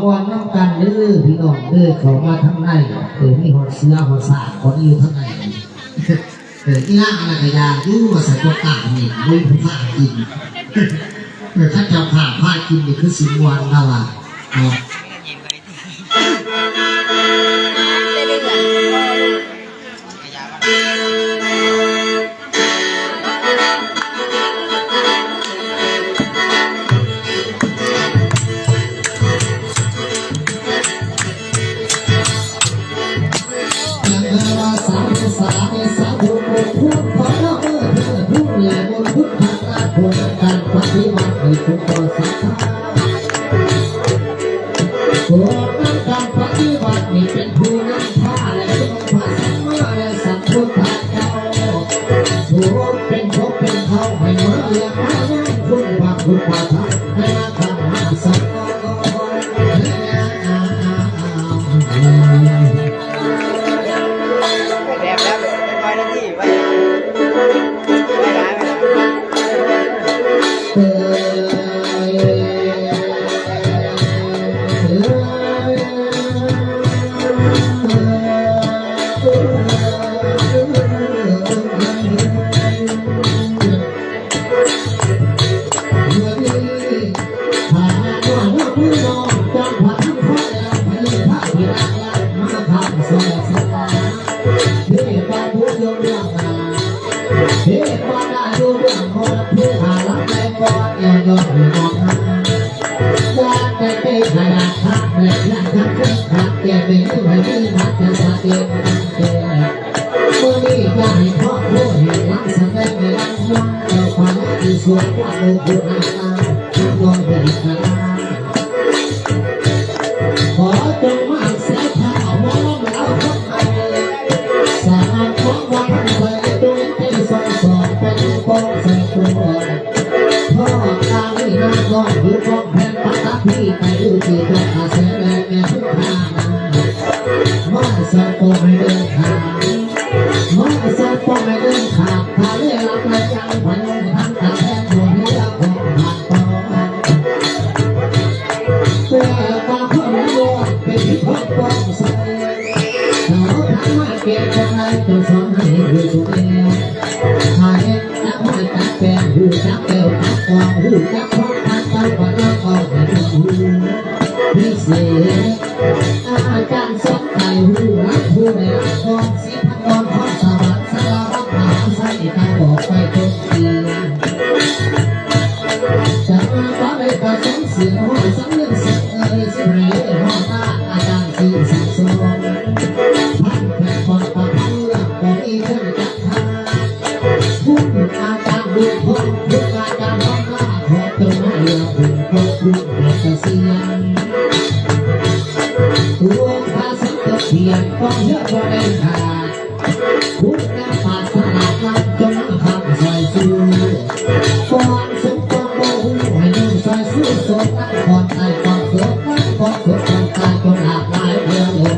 บอลน้ำกันเด้อพี่น้องเด้อเขามาทั้งในมีหอดเสือหอดสาคนอยู่ทั้งในที่นั่งอะไรกันยาดูว่าใส่ตัวกาเนี่ยไม่ผู้ผ้ากินถ้าจะผ้ากินนี่คือสิบวันแล้วอ่ะทุกคนสักตัวนั้นการปฏิบัตินี่เป็นผู้นำพาและเป็นพาสัมมาและสัมพุทธเจ้าตัวเป็นพบเป็นเขาให้เหมือนเรียกว่าคุณพระคุณพระธรรมให้มาทำมาสักส่วนว่าเราบุญนาทุกคนเป็นพระขอจงมาเสียข้าวมองเราคนไทยสารของวันใส่ตัวเป็นสองสองเป็นกองใส่ตัวพ่อตาไม่น่าก็อยู่กองแผ่นปากพี่ไปดูที่ตัวอาเสนแม่ทุกทางมาสั่งตัวให้เดินทางมาสั่งตัวให้เดินทางพาเรือลับและยังพันทั้งตาแทนตัวให้เราคงผ่านต่อแต่ตาพ่อแม่วัวเป็นที่พ่อกองใส่เขาทำมาเก็บจากไหนตัวสอนให้ดูสุดเดียวหายนักไม่ตัดแปลงหูจักเอวจักกองหูจักพ่อทักตั้งก่อนแล้วก็ให้ดูพิเศษอาจารย์สอนใจหูรักหูในรักกองสิพักกองของสวรรค์สารพัดหาใส่ตาบอกไปทุกทีจะมาฟ้าไปกระสงเสียงหัวสังเรื่องสักสิเรหัวตาอาจารย์สีสังสมพันแผ่คนประพันเรื่องของอีเรื่องจักรพุ่งอาจารย์ดูพงพุ่งอาจารย์ร้องล่าขอตัวมาเรือพุ่งก็พุ่งเด็กเสียงตัวพาสังเกตเพียงก็เยอะกว่าเดินขาดพุ่งแก้ปาดสลัดลับจนทำใส่สู้ก่อนสุดก่อนโอ้ให้นุ่งใส่สู้สดตั้งก่อนไอ้ก่อนเสือตั้งก่อนสุดก่อนตายจนหลากหลายเรื่องลง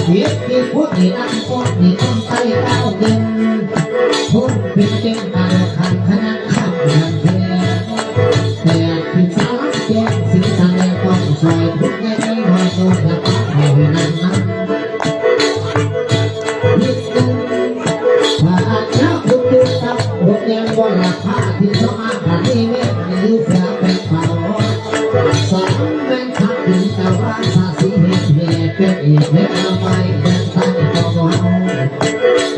เวียดที่พวกนี้นั่งก้อนนี่ต้องไต่ก้าวเดินพุ่งเป็นเก่งตาโดดขันขนาดขับเดินเทียแต่ที่สาวแก่สิ่งแสดงต้องซอยทุกแง่ไม่หอยโตกระตับให้นั่นนั่นนิดนึงว่าอาจจะทุกตัวตับหกแง่บนหลักผ้าที่สมาขันนี้ไม่มีเสียเป็นเผาสองเป็นขับถึงแต่ว่าสาสีเหตุเหตุเป็นอีกไม่เอาไปเป็นตั้งต่อเอา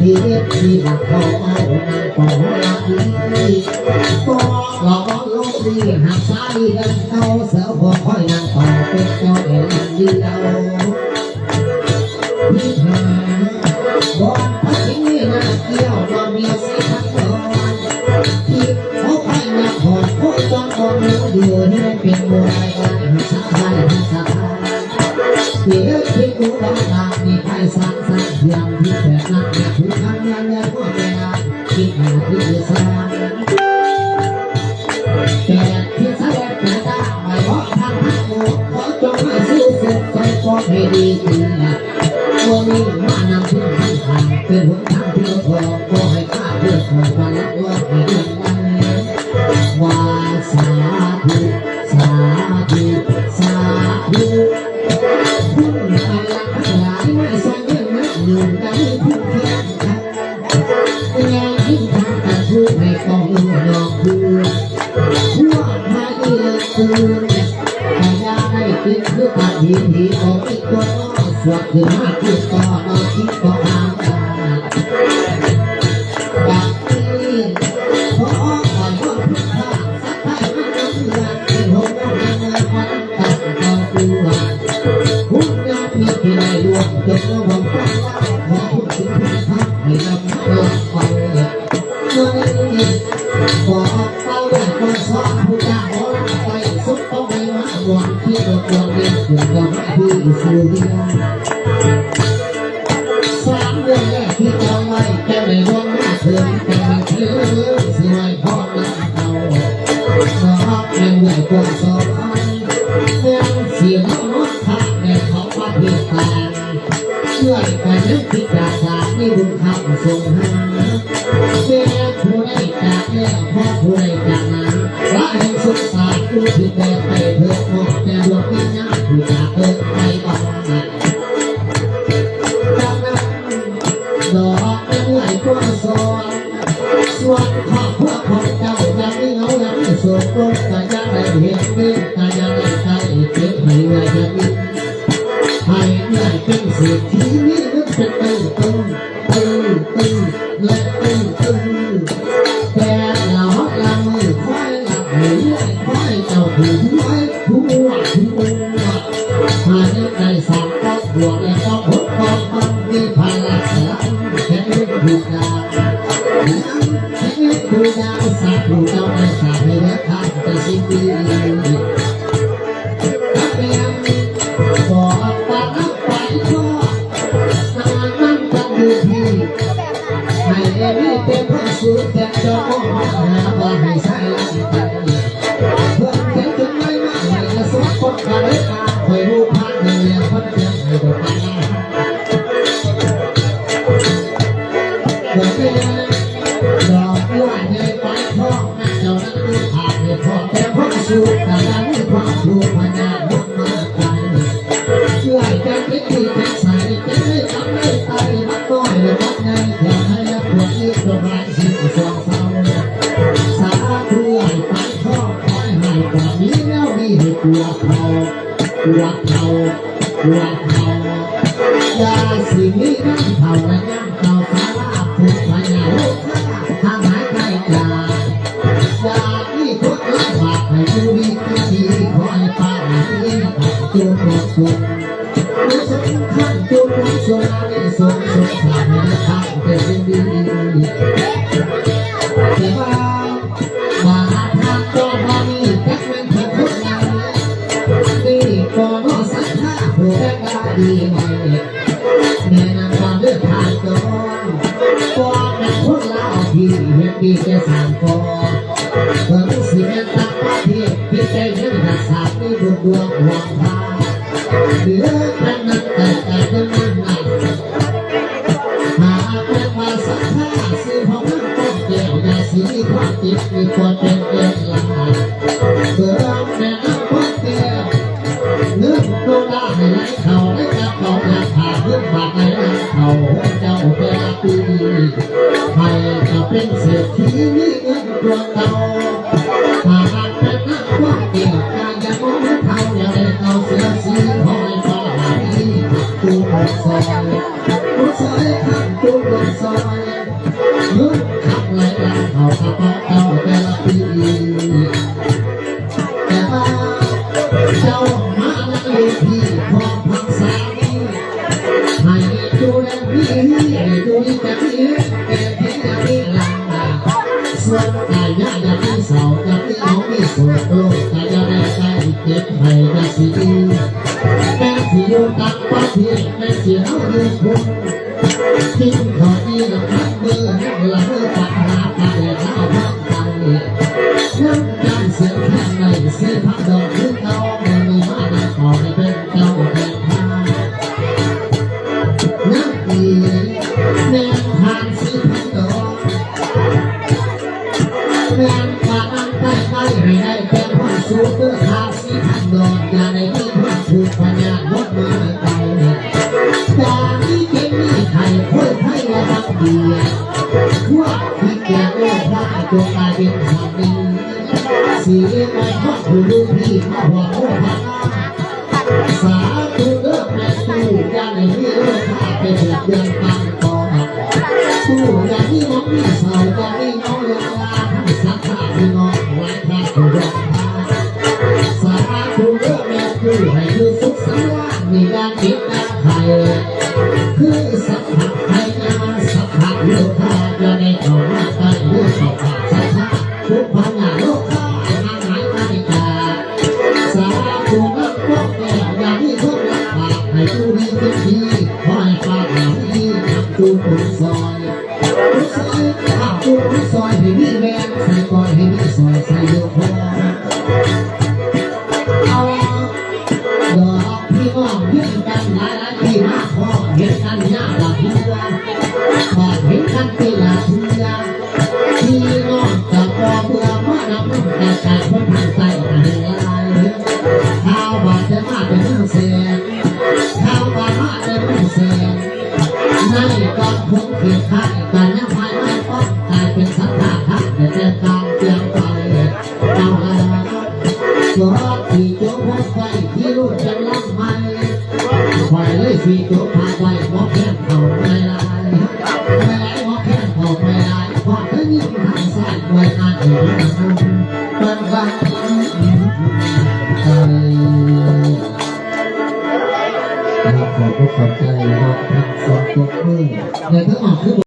ที่เรียกที่หลักเขาเอานั่งต่อละอีก็หลอกลงดีหักสายเดินเข้าเสือพอค่อยนั่งต่อเป็นเจ้าเอ๋ยเดียวที่หาบอลพักที่น่าเกี่ยวบอลมีสีพันตอนที่เขาไปมาหอดโคตรบอลมีเดือดให้เป็นมวยกันสะพายสะพายที่ที่กูต้องการมีใครสร้างสรรค์เพียงที่แบบนั้นทุกครั้งยังเงินก็เป็นงานที่หาที่สร้างแต่ที่แสดงแต่ตาไม่บอกทางหักโมขอจงให้สู้สุดใจก็ให้ดีจริงวันนี้มานำที่ทางทางเป็นหนทางที่เราพอก็ให้ข้าเพื่อขอความรักว่าให้เรื่องนั้นว่าสาธุสาธุสาธุ คุณอาลักทั้งหลายไม่ใช่เรื่องนั้นอยู่ได้ทุกเพียงกันแล้วยิ่งทำแต่ผู้ให้ต้องดอกเบื่อพวกมาอีเลิกตื่นแต่ยาให้กินคือตัดหินหีออกอีกตัวสวดคือมากคือต่อมาคิดก็หามจากนี้ขอก่อนว่าพุทธะสักไทยมันก็คือการเป็นหัวในเมื่อวันตัดต่อตัวคุณยอมมีที่ใดรวมจนระวังตั้งขอพูดถึงพุทธะให้นำเลิกไปเมื่อนี้บอกเป้าแหวนคนสอนผู้จ้าหัวไปสุดต้องไปมาบวชที่ตัวตัวเองถึงกับที่สุริยา3 เดือนแรกที่จองไว้แต่ไม่รวมหน้าเธอแต่ไม่เชื่อสิไว้พอหน้าเขาน้องยังใหญ่กว่าสองยังเสียงน้องทักในเขาว่าเพียงแต่เลื่อยไปนึกที่จากสารที่บุญคำส่งให้แม่ผู้ใดจากแล้วพ่อผู้ใดจากนั้นละแห่งสุขสารผู้ที่แต่ไปเถิดมองแต่ดวงวิญญาณผู้จากเกิดไปบ้างดอกไม่ไหลก็สอนส่วนขอบพวกของเจ้ายังไม่เอายังไม่สนก็แต่ยังได้เห็นเป็นแต่ยังได้ใจเก็บให้เงินจะมีให้เงินเป็นเศรษฐีนี่นึกเป็นตึ้งและตึ้งแต่เราละมือค่อยละมือค่อยเจ้าถูกไว้ถูกหาเงินในสามก็บวกและก็พบความมันมีพลังแค่ดูดาวแค่ดูดาวสักดูเจ้าไม่สาให้เลือกทางแต่สิ่งดีถ้าเป็นบอกปากน้ำไปก็นานนั่งกันดูทีให้เอมี่เป็นผู้สูงแต่เจ้าของหาว่าให้ใช้ลำใจเพื่อนเขียนจนไม่มาให้กระสุนคนกระเด็นมาคอยรู้พักเรียนคนเดียวให้ดูไปดอกบัวในปลายท้องนั่นเจ้านั้นดูผ่านในท้องแต่พ้นสู่แต่ยังมีความรู้พญาบุญมาไกลเพื่อจะคิดที่จะใส่จะได้ทำได้ตายมันน้อยหรือมันใหญ่แค่ให้ละพวกนี้ประมาณ10 สองเศร้าสาธุให้ปลายท้องคอยให้กว่านี้แล้วมีให้กลัวเขาอย่าสิ่งนี้นั่งเท่าและนั่งเท่าสาราผูกพญาลูกทางหายใจจากอย่าที่คนลำบากให้ดูดีที่คอยป้าที่ขัดจูนรถสุดผู้สำคัญจูนรถสุดในสุดสามในทางแต่สิ่งดีแต่ว่ามาทางก็มามีแค่เป็นเพียงคนงานนี่ก็น้อสักท่าผู้แก่ดีไหมแม่นำความเลือกทางก่อนก่อนเป็นคนลาวที่เห็นดีแค่3 ก่อนเพิ่งสิเป็นตักประเทศที่ใจเห็นหักสาบที่ดวงหวังพาเหลือพันนั้นแต่จะนั่งนั่งหาเป็นมาสักท่าซื้อของนั่งต้นแก้วยาสีความจิตมีความเป็นเกินหลังเบื่อแม่นั่งต้นแก้วเนื้อตัวได้ให้ไหลเข่าได้จับเขาอยากขาดเรื่องบาดในหลังเขาเจ้าเป็นปีให้จะเป็นเศรษฐีมีเงินดวงเก่าหากเป็นนักว่าเกี่ยวกับยังมองเขาอย่าได้เอาเสียสีคอยฟ้าที่ตูบซอยข้างตูบซอยลุกขับไหลหลังเขากระเป๋าเจ้าแต่ละปีแต่ว่าเจ้ามาแล้วที่พอพักษาให้ดูแลพี่ให้ดูแต่พี่แต่พี่จะไม่ลำส่วนแต่ยาจะไม่เศร้าจะไม่เอาไม่สวยโลกแต่จะได้ใจเจ็บให้ได้สิดีแม่ที่อยู่ต่างประเทศแม่ที่เอาอยู่คุณทิ้งขอดีกับพักเบอร์ให้ละเบอร์ปัญหาไปแล้วพักไปน้ำการเสียงแค่ไหนเสียพักดอกหรือเขาไม่มีมาได้ขอให้เป็นเจ้าแห่งทางน้ำดีแนมทางสิพักดอกแนมปากน้ำใต้ให้ได้เป็นความสูงเพื่อทางสิพักดอกอย่าได้มีความถูกพญาลดมาไกล เดือนตามต่อผู้อย่างนี้น้องมีสาวอย่างนี้น้องเวลาทั้งสักขาที่น้องไว้พระผู้ยอมพาสาธุเลือกแม่คือให้คือสุขสันต์ว่ามีการคิดการไทยคือสักขัดไทยงานสักขัดเลือกพาจะได้ต่อหน้าไปเลือกต่อผ่านสักขัดทุกพันงานโลกข้าทางไหนนาฬิกาสาธุเลือกพวกแม่อย่างนี้ทุกรักปากให้ผู้ดีทุกทีคอยฝากอย่างนี้ทำตัวคนซอยทำตัวคนซอยให้มีแรงใส่ก้อยให้มีซอยใส่เยอะพอเอาดอกพี่น้องยืนกันหลายๆพี่มากพอเห็นกันยากละเพื่อนพอเห็นกันปีละเพื่อนพี่น้องจะพอเบื่อมานับน้ำแต่การคนทางใจอะไรข้าวบาดจะมาเป็นเรื่องเสียข้าวบาดมาเป็นเรื่องเสียนั่นก่อนคงเขียนข้าแต่ยังไฟไม่ป้องกลายเป็นสัตว์ข้าแต่จะตามเตียงไปเอาละตัวที่โจ้พบไปที่รู้จังลำไม่ไฟเลยสีโจ้พาไปมองแค่เขาไม่ลายไม่ไหลมองแค่เขาไม่ลายพอเธอยิ้มทางซ้ายไว้อาเห็นมันรักใจขอบคุณขอบใจนะครับทั้งสองตัวมือในทั้งหมดคือ